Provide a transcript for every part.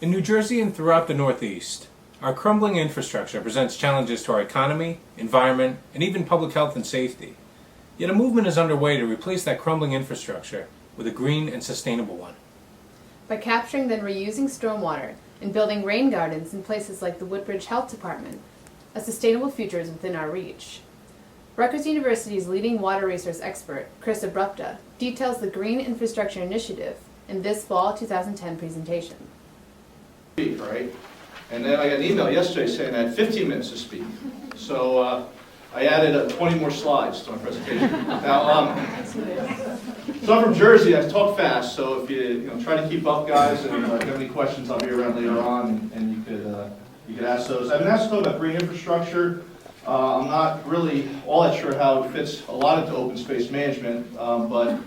In New Jersey and throughout the Northeast, our crumbling infrastructure presents challenges to our economy, environment, and even public health and safety. Yet a movement is underway to replace that crumbling infrastructure with a green and sustainable one. By capturing then reusing stormwater and building rain gardens in places like the Woodbridge Health Department, a sustainable future is within our reach. Rutgers University's leading water resource expert, Obrupta, details the Green Infrastructure Initiative in this fall 2010 presentation. Right? And then I got an email yesterday saying I had 15 minutes to speak. So I added 20 more slides to my presentation. Now, so I'm from Jersey. I talk fast, so if you try to keep up, guys, and if you have any questions, I'll be around later on, and you could ask those. I've been asked to talk about green infrastructure. I'm not really all that sure how it fits a lot into open space management, but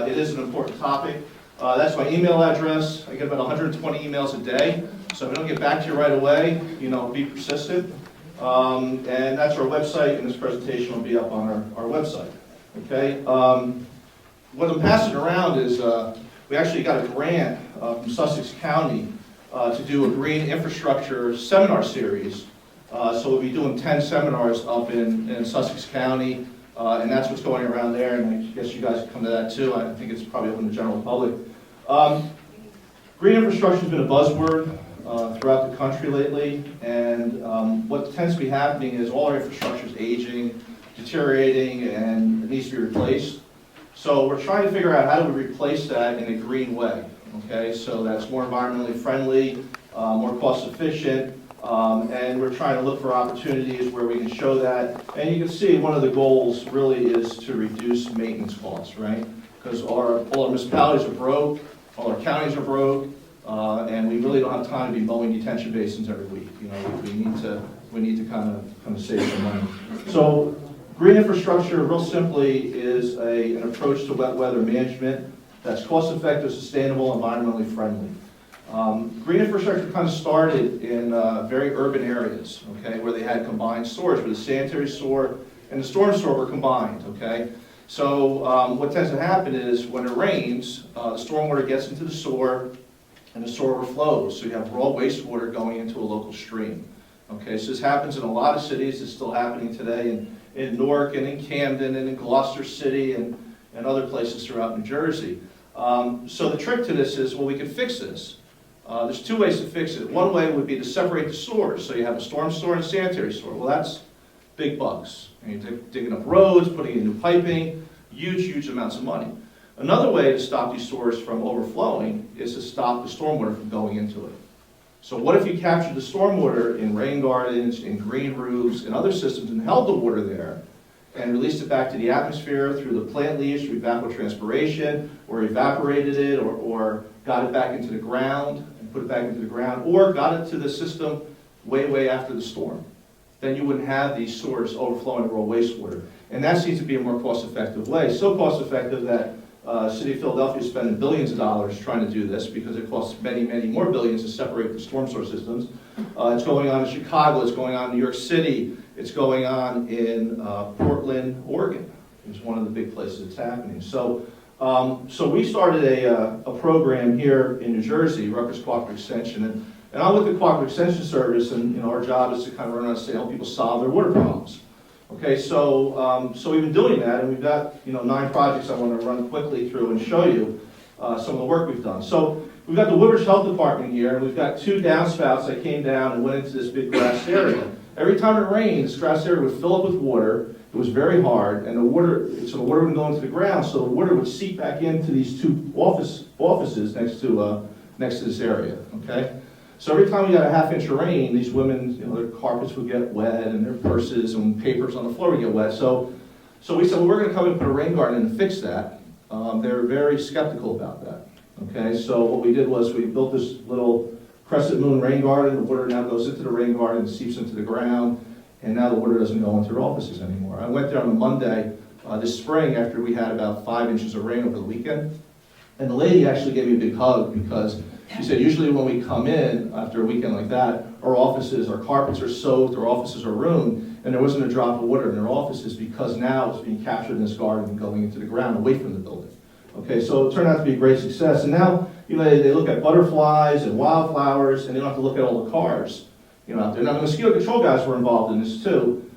it is an important topic. That's my email address. I get about 120 emails a day, so if I don't get back to you right away, be persistent. And that's our website, and this presentation will be up on our website. Okay. What I'm passing around is we actually got a grant from Sussex County to do a green infrastructure seminar series. So we'll be doing 10 seminars up in Sussex County, and that's what's going around there, and I guess you guys can come to that too. I think it's probably open to the general public. Green infrastructure has been a buzzword throughout the country lately, and what tends to be happening is all our infrastructure is aging, deteriorating, and it needs to be replaced. So we're trying to figure out how do we replace that in a green way, okay? So that's more environmentally friendly, more cost efficient, and we're trying to look for opportunities where we can show that. And you can see one of the goals really is to reduce maintenance costs, right? Because all our municipalities are broke, all our counties are broke, and we really don't have time to be mowing detention basins every week. We need to kind of save some money. So green infrastructure, real simply, is an approach to wet weather management that's cost effective, sustainable, environmentally friendly. Green infrastructure kind of started in very urban areas, okay, where they had combined storage, where the sanitary sewer and the storm sewer were combined, okay? So what tends to happen is when it rains, the stormwater gets into the sewer and the sewer overflows. So you have raw wastewater going into a local stream, okay? So this happens in a lot of cities. It's still happening today in Newark and in Camden and in Gloucester City and other places throughout New Jersey. So the trick to this is, well, we can fix this. There's two ways to fix it. One way would be to separate the sewers. So you have a storm sewer and a sanitary sewer. Well, that's big bucks. And you're digging up roads, putting in new piping, huge amounts of money. Another way to stop these sewers from overflowing is to stop the stormwater from going into it. So what if you captured the stormwater in rain gardens, in green roofs, and other systems and held the water there and released it back to the atmosphere through the plant leaves, through evapotranspiration, or evaporated it, or got it back into the ground and put it back into the ground, or got it to the system way after the storm. Then you wouldn't have these sewers overflowing raw wastewater. And that seems to be a more cost-effective way. So cost-effective that City of Philadelphia is spending billions of dollars trying to do this because it costs many more billions to separate the storm sewer systems. It's going on in Chicago, it's going on in New York City, it's going on in Portland, Oregon. It's one of the big places it's happening. So we started a program here in New Jersey, Rutgers Cooperative Extension, and I'm with the Cooperative Extension Service, and our job is to kind of run around and help people solve their water problems. Okay, so we've been doing that, and we've got 9 projects I want to run quickly through and show you some of the work we've done. So we've got the Woodbridge Health Department here, and we've got 2 downspouts that came down and went into this big grassed area. Every time it rained, this grassed area would fill up with water. It was very hard, and the water wouldn't go into the ground, so the water would seep back into these 2 offices next to this area. Okay. So every time we got a half-inch of rain, these women, their carpets would get wet, and their purses and papers on the floor would get wet. So we said, well, we're going to come and put a rain garden in and fix that. They're very skeptical about that. Okay, so what we did was we built this little crescent moon rain garden. The water now goes into the rain garden and seeps into the ground, and now the water doesn't go into their offices anymore. I went there on a Monday this spring after we had about 5 inches of rain over the weekend, and the lady actually gave me a big hug because she said, usually when we come in after a weekend like that, our carpets are soaked, our offices are ruined, and there wasn't a drop of water in their offices because now it's being captured in this garden and going into the ground away from the building. Okay, so it turned out to be a great success. And now you know, they look at butterflies and wildflowers, and they don't have to look at all the cars, you know, out there. Now, the mosquito control guys were involved in this too,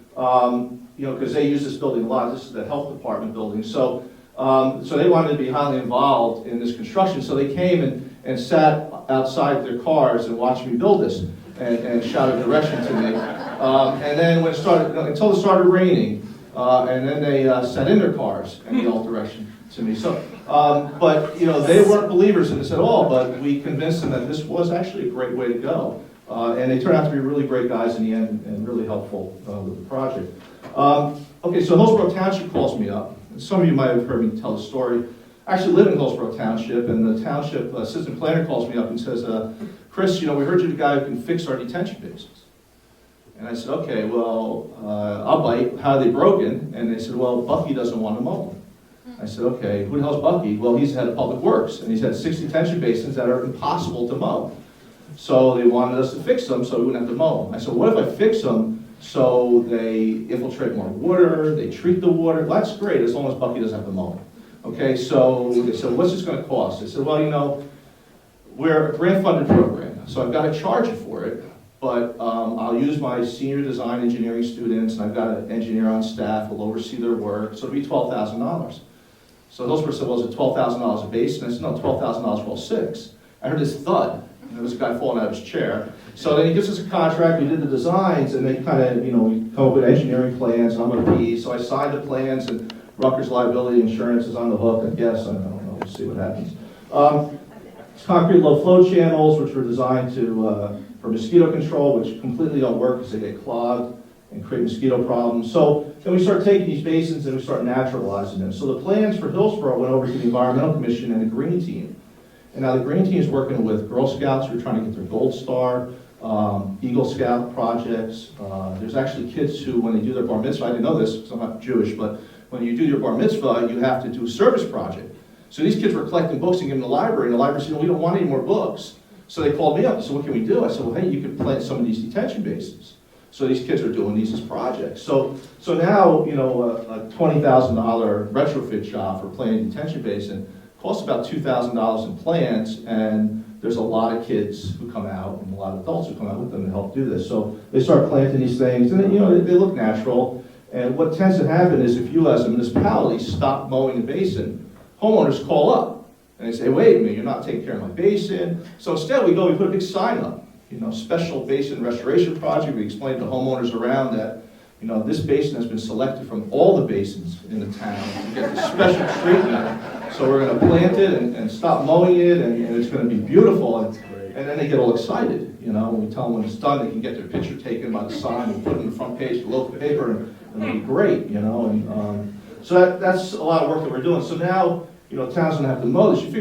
you know, because they use this building a lot. This is the health department building. So, so they wanted to be highly involved in this construction. So they came and sat outside their cars and watched me build this and shouted direction to me. And then when it started, until it started raining, and then they sat in their cars and yelled direction to me. So, but you know, they weren't believers in this at all, but we convinced them that this was actually a great way to go. And they turned out to be really great guys in the end and really helpful with the project. Okay, so Hillsborough Township calls me up. Some of you might have heard me tell the story. I actually live in Hillsborough Township, and the township assistant planner calls me up and says, Chris, you know, we heard you're the guy who can fix our detention basins. And I said, okay, well, I'll bite. How are they broken? And they said, well, Bucky doesn't want to mow them. I said, okay, who the hell's Bucky? Well, he's the head of Public Works, and he's had 6 detention basins that are impossible to mow. So they wanted us to fix them so we wouldn't have to mow them. I said, what if I fix them so they infiltrate more water, they treat the water? Well, that's great, as long as Bucky doesn't have to mow them. Okay, so they said, what's this going to cost? I said, well, you know, we're a grant-funded program, so I've got to charge you for it, but I'll use my senior design engineering students, and I've got an engineer on staff who will oversee their work, so it'll be $12,000. So those were said, well, is it $12,000 a base? And I said, no, $12,000 for all 6. I heard this thud, and there was a guy falling out of his chair. So then he gives us a contract, we did the designs, and they kind of, you know, we come up with engineering plans, and I'm going to be, so I signed the plans, and Rutgers Liability Insurance is on the hook, I guess, I don't know, we'll see what happens. Concrete low flow channels, which were designed to, for mosquito control, which completely don't work because they get clogged and create mosquito problems. So then we start taking these basins and we start naturalizing them. So the plans for Hillsborough went over to the Environmental Commission and the Green Team. And now the Green Team is working with Girl Scouts who are trying to get their Gold Star, Eagle Scout projects. There's actually kids who, when they do their bar mitzvah, I didn't know this because I'm not Jewish, but when you do your bar mitzvah, you have to do a service project. So these kids were collecting books and giving them to the library, and the library said, we don't want any more books. So they called me up and said, what can we do? I said, well, hey, you could plant some of these detention basins. So these kids are doing these as projects. So now, you know, a $20,000 retrofit job for planting detention basin costs about $2,000 in plants, and there's a lot of kids who come out and a lot of adults who come out with them to help do this. So they start planting these things, and then, you know, they look natural. And what tends to happen is if you as a municipality stop mowing the basin, homeowners call up and they say, wait a minute, you're not taking care of my basin. So instead we put a big sign up, you know, special basin restoration project. We explain to homeowners around that, you know, this basin has been selected from all the basins in the town to get the special treatment. So we're going to plant it and stop mowing it, and it's going to be beautiful. And then they get all excited, you know. We tell them when it's done, they can get their picture taken by the sign and put it in the front page of the local paper, and it'll be great, you know. And so that's a lot of work that we're doing. So now, you know, towns don't have to mow this. You figure